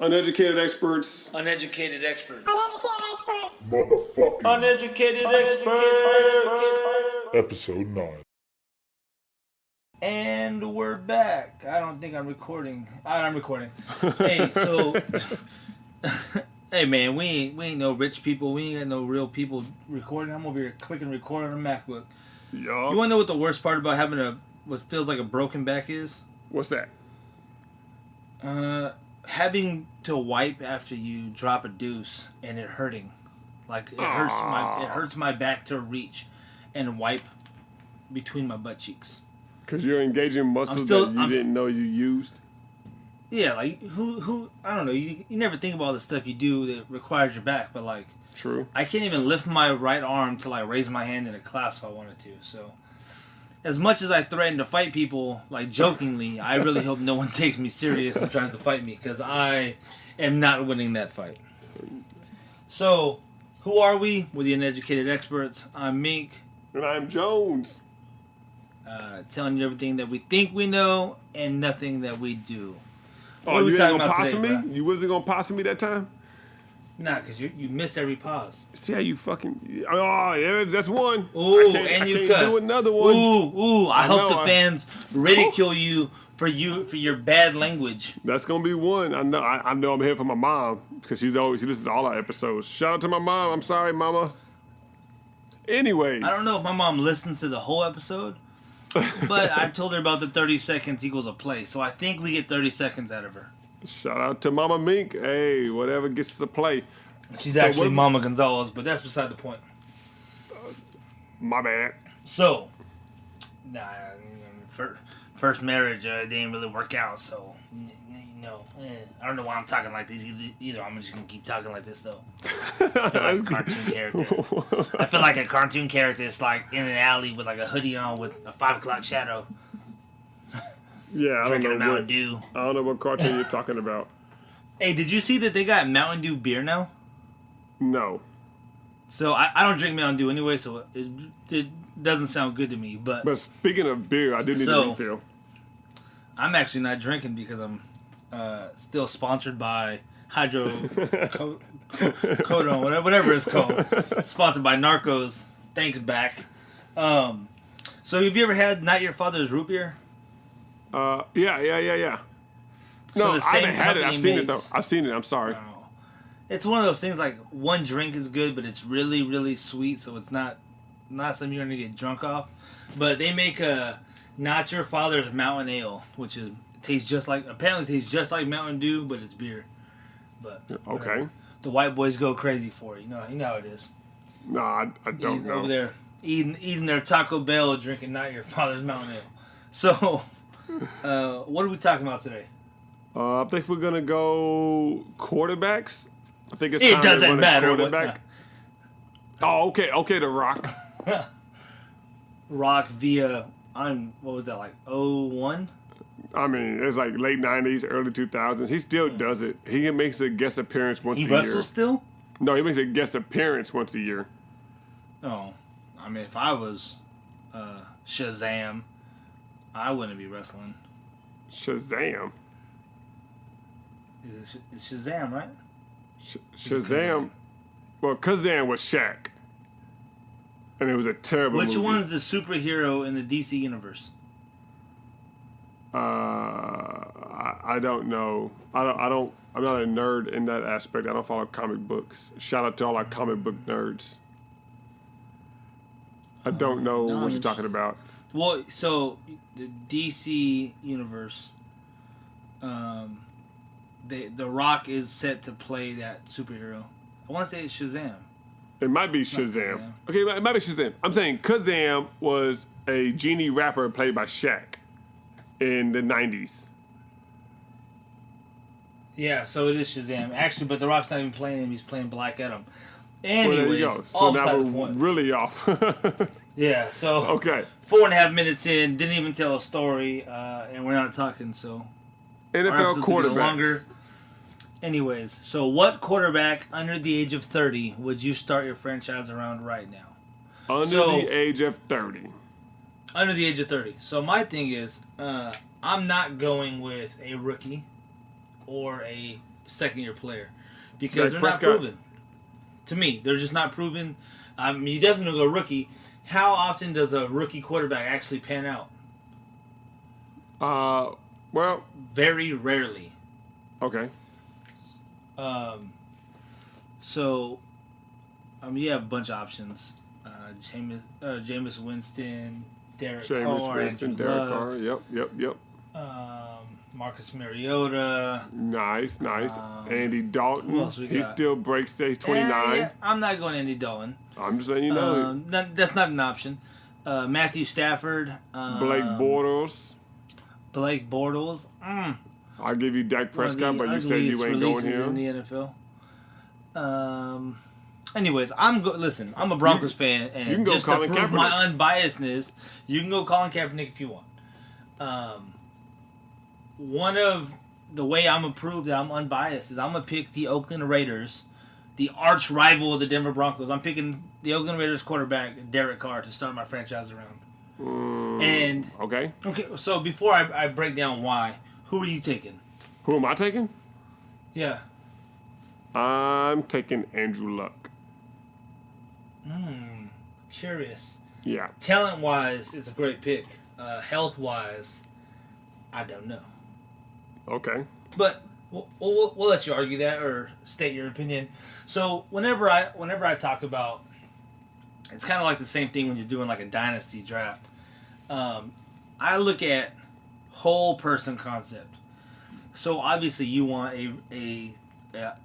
Uneducated experts. Uneducated experts. Motherfucking Uneducated experts. episode 9. And we're back. I don't think I'm recording. I'm recording. Hey, so hey man, we ain't no rich people. We ain't got no real people recording. I'm over here clicking record on a MacBook. Yup. You wanna know what the worst part about having what feels like a broken back is? What's that? Having to wipe after you drop a deuce and it hurting. Like it hurts my back to reach and wipe between my butt cheeks. Because you're engaging muscles that you didn't know you used? Yeah, like who I don't know, you never think about all the stuff you do that requires your back, but like True. I can't even lift my right arm to like raise my hand in a class if I wanted to. So as much as I threaten to fight people, like jokingly, I really hope no one takes me serious and tries to fight me, because I am not winning that fight. So, who are we? We're the Uneducated Experts. I'm Mink, And I'm Jones. telling you everything that we think we know and nothing that we do. Oh, you ain't gonna possum me? You wasn't gonna possum me that time? Nah, because you miss every pause. See how you fucking... Oh, yeah, that's one. Ooh, I you can't cussed. do another one. Ooh, I hope the know, fans ridicule you for your bad language. That's gonna be one. I know I'm here for my mom, because she listens to all our episodes. Shout out to my mom. I'm sorry, mama. Anyways. I don't know if my mom listens to the whole episode, but I told her about the 30 seconds equals a play, so I think we get 30 seconds out of her. Shout out to Mama Mink. Hey, whatever gets us a play. She's actually Mama Gonzalez, but that's beside the point. My bad. So, first marriage didn't really work out, so, I don't know why I'm talking like this either. I'm just going to keep talking like this, though. I feel like a cartoon character. I feel like a cartoon character is like in an alley with like a hoodie on with a 5 o'clock shadow. Yeah, I don't Drinking know a Mountain Dew. I don't know what cartoon you're talking about. Hey, did you see that they got Mountain Dew beer now? No. So I don't drink Mountain Dew anyway, so it doesn't sound good to me. But speaking of beer, I do need a refill. I'm actually not drinking because I'm still sponsored by Hydro Codone, whatever it's called. Sponsored by Narcos. Thanks, back. So have you ever had Not Your Father's root beer? Yeah. No, So I haven't had it. I've seen it, though. I've seen it. I'm sorry. It's one of those things like one drink is good, but it's really, really sweet, so it's not something you're going to get drunk off. But they make a Not Your Father's Mountain Ale, which tastes just like Mountain Dew, but it's beer. But Okay. The white boys go crazy for it. You know how it is. No, I don't know. Over there eating their Taco Bell, drinking Not Your Father's Mountain Ale. So, what are we talking about today? I think we're gonna go quarterbacks. I think it's It time to doesn't run a matter. quarterback. Oh, okay, The Rock. Rock via what was that, like 01? I mean, it's like late 90s, early 2000s. He still does it. He makes a guest appearance once a year. He wrestles still? No, he makes a guest appearance once a year. Oh, I mean, if I was Shazam, I wouldn't be wrestling. Shazam. It's Shazam, right? Shazam. Well, Kazam was Shaq. And it was a terrible movie. Which one's the superhero in the DC universe? I don't know. I'm not a nerd in that aspect. I don't follow comic books. Shout out to all our comic book nerds. I don't know what you're talking about. Well, so the DC universe, the Rock is set to play that superhero. I want to say it's Shazam. It might be Shazam. Okay, it might be Shazam. I'm saying Kazam was a genie rapper played by Shaq in the 90s. Yeah, so it is Shazam. Actually, but The Rock's not even playing him. He's playing Black Adam. Anyways, well, there you go. So all now beside the we're point. really off. Yeah, so okay. 4.5 minutes in, didn't even tell a story, and we're not talking, so... NFL quarterbacks. Anyways, so what quarterback under the age of 30 would you start your franchise around right now? Under the age of 30. Under the age of 30. So my thing is, I'm not going with a rookie or a second-year player because Dak they're not Prescott. proven. To me, they're just not proven. I mean, you definitely go rookie. How often does a rookie quarterback actually pan out? Well, Very rarely. okay. So, you have a bunch of options. Jameis Winston, Derek Jameis Carr, Winston, Andrew Derek Luck, Carr. Yep. Marcus Mariota. Nice. Andy Dalton. who else we He got? still breaks stage 29. Yeah, I'm not going Andy Dalton. I'm just letting you know. That's not an option. Matthew Stafford. Blake Bortles. Blake Bortles. I'll give you Dak Prescott, but you said you ain't going here. In the NFL. Anyways, listen. I'm a Broncos fan, and you can go just Colin to prove Kaepernick. my unbiasedness, you can go Colin Kaepernick if you want. One of the way I'm gonna prove that I'm unbiased is I'm gonna pick the Oakland Raiders, the arch rival of the Denver Broncos. I'm picking the Oakland Raiders quarterback Derek Carr to start my franchise around. And Okay. So before I break down why, who are you taking? Who am I taking? Yeah. I'm taking Andrew Luck. Curious. Yeah. Talent wise, it's a great pick. Health wise, I don't know. Okay. But we'll let you argue that or state your opinion. So whenever I talk about, it's kind of like the same thing when you're doing like a dynasty draft. I look at whole person concept. So obviously you want a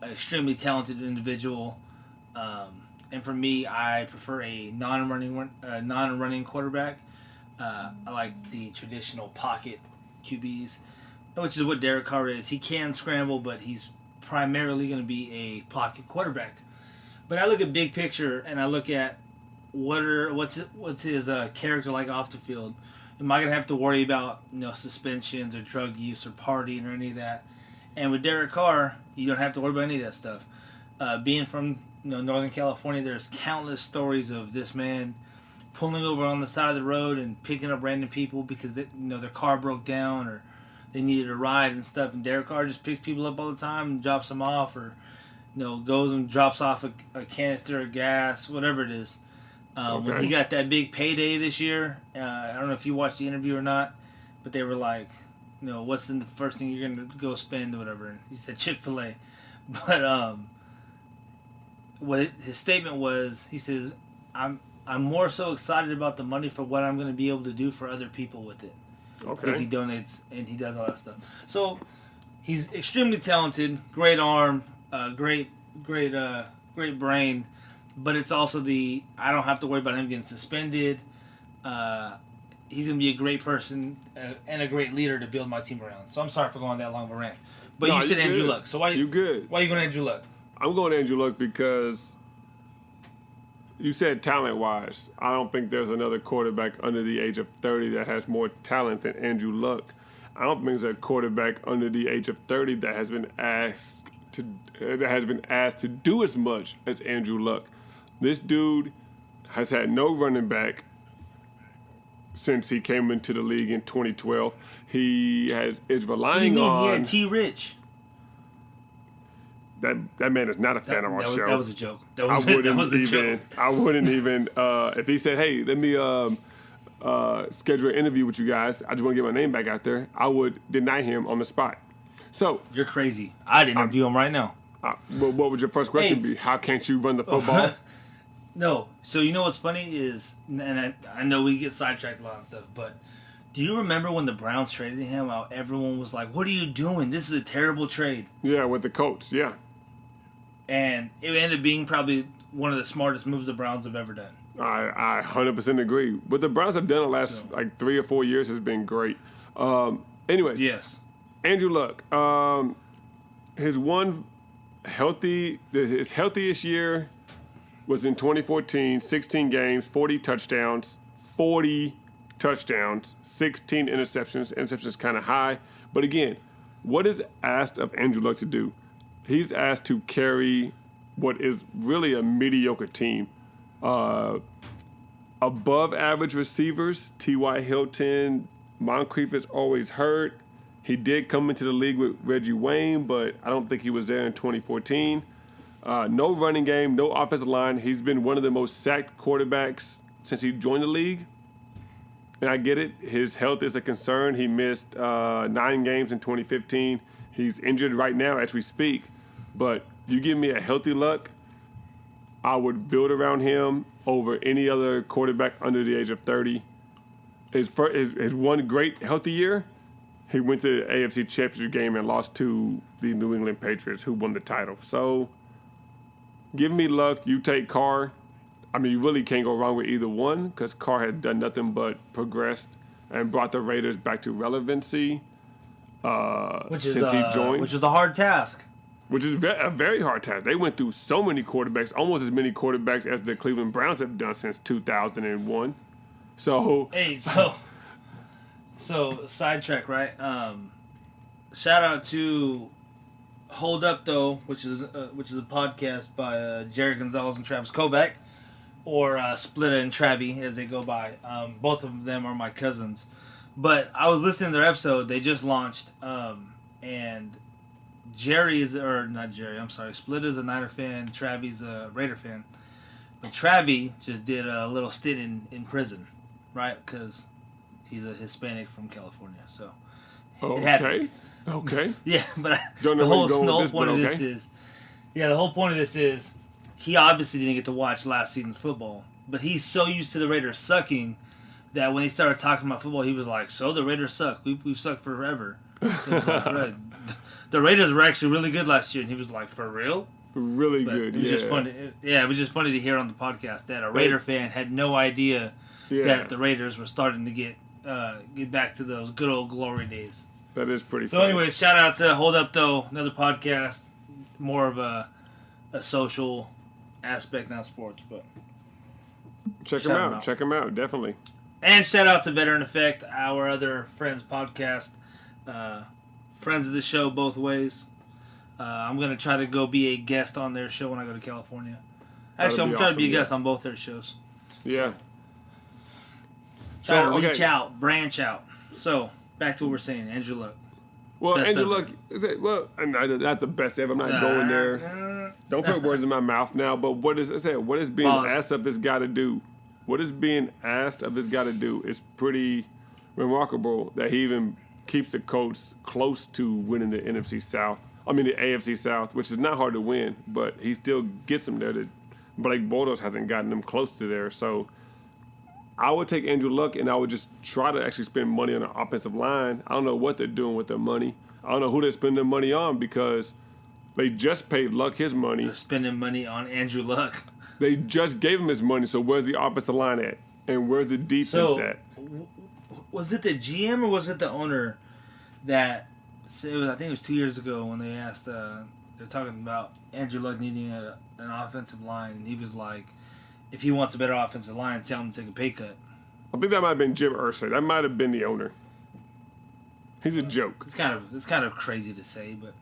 extremely talented individual, and for me, I prefer a non-running quarterback. I like the traditional pocket QBs, which is what Derek Carr is. He can scramble, but he's primarily going to be a pocket quarterback. But I look at big picture, and I look at what's his character like off the field. Am I going to have to worry about suspensions or drug use or partying or any of that? And with Derek Carr, you don't have to worry about any of that stuff. Being from Northern California, there's countless stories of this man pulling over on the side of the road and picking up random people because their car broke down or they needed a ride and stuff. And Derek Carr just picks people up all the time and drops them off, or goes and drops off a canister of gas, whatever it is. When he got that big payday this year, I don't know if you watched the interview or not, but they were like, what's in the first thing you're going to go spend or whatever? And he said Chick-fil-A. But what his statement was, he says, I'm more so excited about the money for what I'm going to be able to do for other people with it. Okay. Because he donates and he does all that stuff. So he's extremely talented, great arm, great brain. But it's also I don't have to worry about him getting suspended. He's going to be a great person and a great leader to build my team around. So I'm sorry for going that long of a rant. But you said Andrew Luck. So why you good? Why are you going Andrew Luck? I'm going Andrew Luck because you said talent-wise. I don't think there's another quarterback under the age of 30 that has more talent than Andrew Luck. I don't think there's a quarterback under the age of 30 that has been asked to do as much as Andrew Luck. This dude has had no running back since he came into the league in 2012. He is relying on. He had T. Rich. That man is not a fan of our show. That was a joke. I wouldn't even. If he said, "Hey, let me schedule an interview with you guys. I just want to get my name back out there," I would deny him on the spot. So you're crazy. I'd interview him right now. What would your first question be? How can't you run the football? No. So you know what's funny is, and I know we get sidetracked a lot and stuff, but do you remember when the Browns traded him? How everyone was like, "What are you doing? This is a terrible trade." Yeah, with the Colts. Yeah. And it ended up being probably one of the smartest moves the Browns have ever done. I 100% agree. What the Browns have done the last 3 or 4 years has been great. Anyways. Yes. Andrew Luck. His healthiest year was in 2014, 16 games, 40 touchdowns, 16 interceptions. Interceptions kind of high. But again, what is asked of Andrew Luck to do? He's asked to carry what is really a mediocre team. Above average receivers, T.Y. Hilton, Moncrief is always hurt. He did come into the league with Reggie Wayne, but I don't think he was there in 2014. No running game, no offensive line. He's been one of the most sacked quarterbacks since he joined the league. And I get it. His health is a concern. He missed 9 games in 2015. He's injured right now as we speak. But you give me a healthy Luck, I would build around him over any other quarterback under the age of 30. His one great healthy year, he went to the AFC Championship game and lost to the New England Patriots, who won the title. So give me Luck. You take Carr. I mean, you really can't go wrong with either one because Carr has done nothing but progressed and brought the Raiders back to relevancy since he joined. Which is a hard task. Which is a very hard task. They went through so many quarterbacks, almost as many quarterbacks as the Cleveland Browns have done since 2001. So, hey, so sidetrack, right? Shout out to Hold Up Though, which is a podcast by Jerry Gonzalez and Travis Kovac, or Splitta and Travi as they go by. Both of them are my cousins. But I was listening to their episode. They just launched, and Split is a Niner fan, Travi's a Raider fan. But Travi just did a little stint in prison, right? Because he's a Hispanic from California, so it happens. Okay. Yeah, but the whole point of this is he obviously didn't get to watch last season's football, but he's so used to the Raiders sucking that when they started talking about football, he was like, "So the Raiders suck. We've sucked forever." The Raiders were actually really good last year, and he was like, "For real?" Really but good. It was just funny. It was just funny to hear on the podcast that a Raider fan had no idea that the Raiders were starting to get back to those good old glory days. That is pretty. So, funny. anyways, shout out to Hold Up Though, another podcast, more of a social aspect, not sports, but check them out. Check them out, definitely. And shout out to Veteran Effect, our other friends podcast. Friends of the show both ways. I'm going to try to go be a guest on their show when I go to California. Actually, I'm trying to be a guest on both their shows. Yeah. Try to reach out, branch out. So, back to what we're saying, Andrew Luck. Well, best Andrew ever. Luck, not the best ever. I'm not going there. Don't put words in my mouth now, but what is being asked of this guy to do? What is being asked of this guy to do is pretty remarkable that he even keeps the Colts close to winning the NFC South. I mean, the AFC South, which is not hard to win, but he still gets them there. Blake Bortles hasn't gotten them close to there. So I would take Andrew Luck, and I would just try to actually spend money on the offensive line. I don't know what they're doing with their money. I don't know who they're spending their money on because they just paid Luck his money. They're spending money on Andrew Luck. They just gave him his money, so where's the offensive line at? And where's the defense at? Was it the GM or was it the owner that said, I think it was 2 years ago when they asked, they're talking about Andrew Luck needing an offensive line, and he was like, if he wants a better offensive line, tell him to take a pay cut. I think that might have been Jim Irsay. That might have been the owner. He's a joke. It's kind of crazy to say, but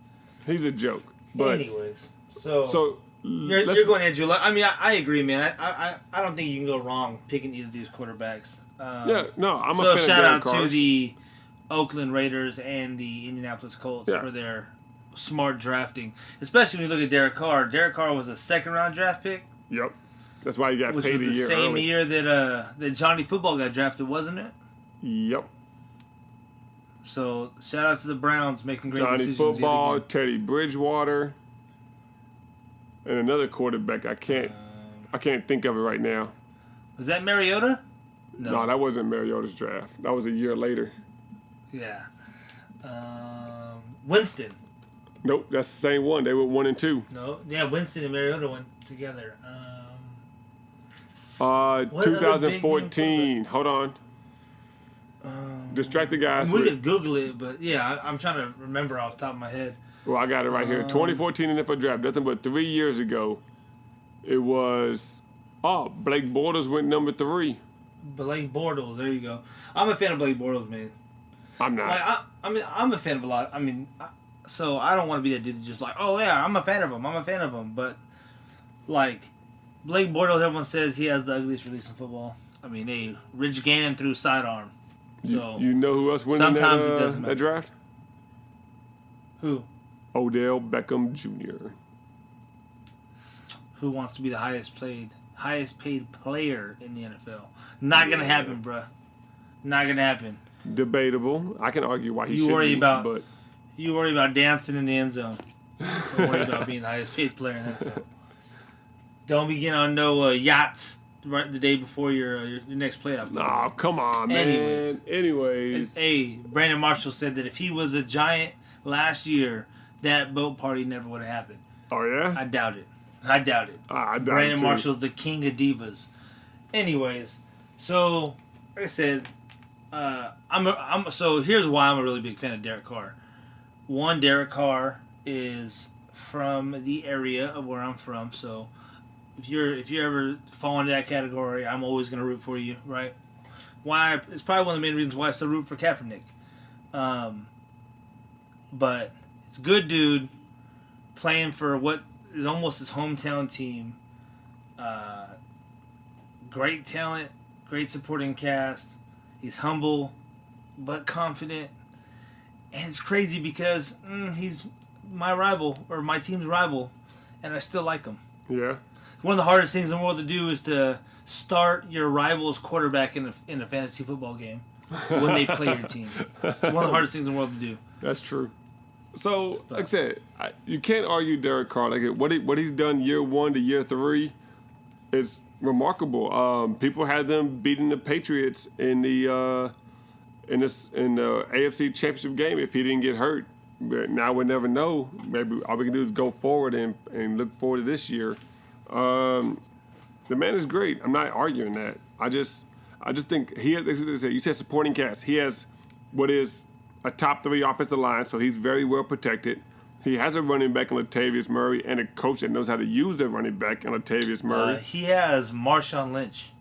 he's a joke. But anyways, so you're going Andrew Luck. I mean, I agree, man. I don't think you can go wrong picking either of these quarterbacks. I'm a fan so of shout Derek out Carr's. to the Oakland Raiders and the Indianapolis Colts for their smart drafting, especially when you look at Derek Carr. Derek Carr was a 2nd-round draft pick. Yep, that's why he got which paid was a the year same early. year that Johnny Football got drafted, wasn't it? Yep. So shout out to the Browns making great Johnny decisions. Football, Teddy Bridgewater, and another quarterback. I can't think of it right now. Was that Mariota? No, that wasn't Mariota's draft. That was a year later. Yeah. Winston. Nope, that's the same one. They were 1 and 2. No, yeah, Winston and Mariota went together. 2014. Hold on. Distract the guys. We could Google it, but yeah, I'm trying to remember off the top of my head. Well, I got it right here. 2014 NFL draft. Nothing but 3 years ago. It was. Blake Bortles went number 3. Blake Bortles. There you go. I'm a fan of Blake Bortles, man. I'm not. Like, I'm a fan of a lot. I mean, so I don't want to be that dude that's just like, oh yeah, I'm a fan of him. But like, Blake Bortles, everyone says he has the ugliest release in football. I mean, Rich Gannon threw sidearm. So you know who else went sometimes in it doesn't matter. that draft? Who? Odell Beckham Jr. Who wants to be the highest paid player in the NFL? Not gonna happen, bruh. Not gonna happen. Debatable. I can argue why he should worry be, about but you worry about dancing in the end zone. Don't worry about being the highest paid player in the NFL. Don't be getting on no yachts right the day before your next playoff game. nah, come on, man. Anyways. Hey, Brandon Marshall said that if he was a Giant last year, that boat party never would have happened. Oh yeah. I doubt it. I doubt it. I doubt Brandon it too. Marshall's the king of divas. Anyways, so like I said, so here's why I'm a really big fan of Derek Carr. One, Derek Carr is from the area of where I'm from, so if you ever fall into that category, I'm always gonna root for you, right? Why? It's probably one of the main reasons why I still root for Kaepernick. But it's a good dude playing for what is almost his hometown team. Great talent, great supporting cast. He's humble, but confident. And it's crazy because he's my rival, or my team's rival, and I still like him. Yeah. One of the hardest things in the world to do is to start your rival's quarterback in a fantasy football game when they play your team. It's one of the hardest things in the world to do. That's true. So, like I said, you can't argue Derek Carr. Like what he's done year 1 to year 3 is remarkable. People had them beating the Patriots in the AFC Championship game if he didn't get hurt. But now we'll never know. Maybe all we can do is go forward and look forward to this year. The man is great. I'm not arguing that. I just think he has. You said supporting cast. He has what is a top 3 offensive line, so he's very well protected. He has a running back in Latavius Murray and a coach that knows how to use their running back in Latavius Murray. He has Marshawn Lynch.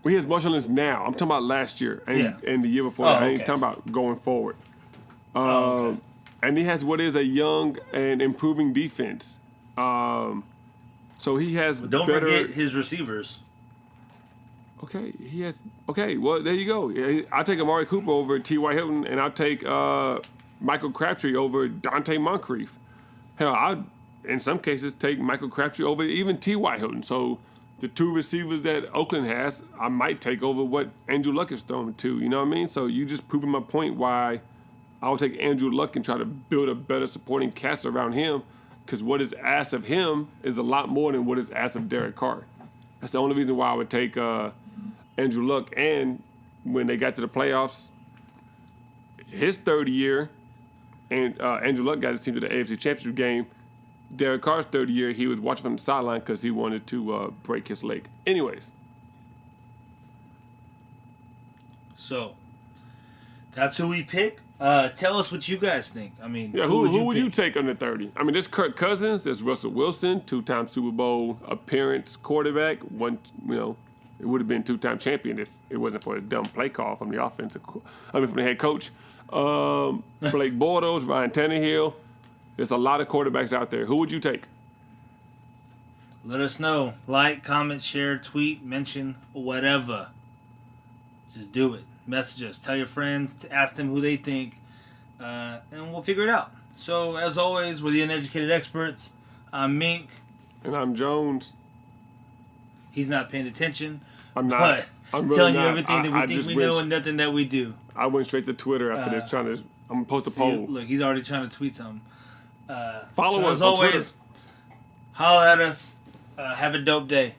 Well, he has Marshawn Lynch now. I'm talking about last year and the year before. I ain't talking about going forward. And he has what is a young and improving defense. So he has Don't forget his receivers. Okay, he has. Okay, well there you go. I'll take Amari Cooper over T.Y. Hilton, and I'll take Michael Crabtree over Dante Moncrief. Hell, I'd in some cases take Michael Crabtree over even T.Y. Hilton. So the 2 receivers that Oakland has, I might take over what Andrew Luck is throwing to. You know what I mean? So you just proving my point why I'll take Andrew Luck and try to build a better supporting cast around him. Because what is asked of him is a lot more than what is asked of Derek Carr. That's the only reason why I would take Andrew Luck. And when they got to the playoffs, his third year, and Andrew Luck got his team to the AFC Championship game. Derek Carr's third year, he was watching from the sideline because he wanted to break his leg. Anyways. So, that's who we pick. Tell us what you guys think. I mean, yeah, who would you take under 30? I mean, there's Kirk Cousins, there's Russell Wilson, 2-time Super Bowl appearance quarterback. One, it would have been 2-time champion if it wasn't for a dumb play call from the from the head coach. Blake Bortles, Ryan Tannehill. There's a lot of quarterbacks out there. Who would you take? Let us know. Like, comment, share, tweet, mention, whatever. Just do it. Message us. Tell your friends. Ask them who they think. And we'll figure it out. So, as always, we're the Uneducated Experts. I'm Mink. And I'm Jones. He's not paying attention. I'm not. But I'm really telling you not. everything that we think we know and nothing that we do. I went straight to Twitter after this I'm going to post a poll. Look, he's already trying to tweet something. Follow us as on always, Twitter. holler at us. Have a dope day.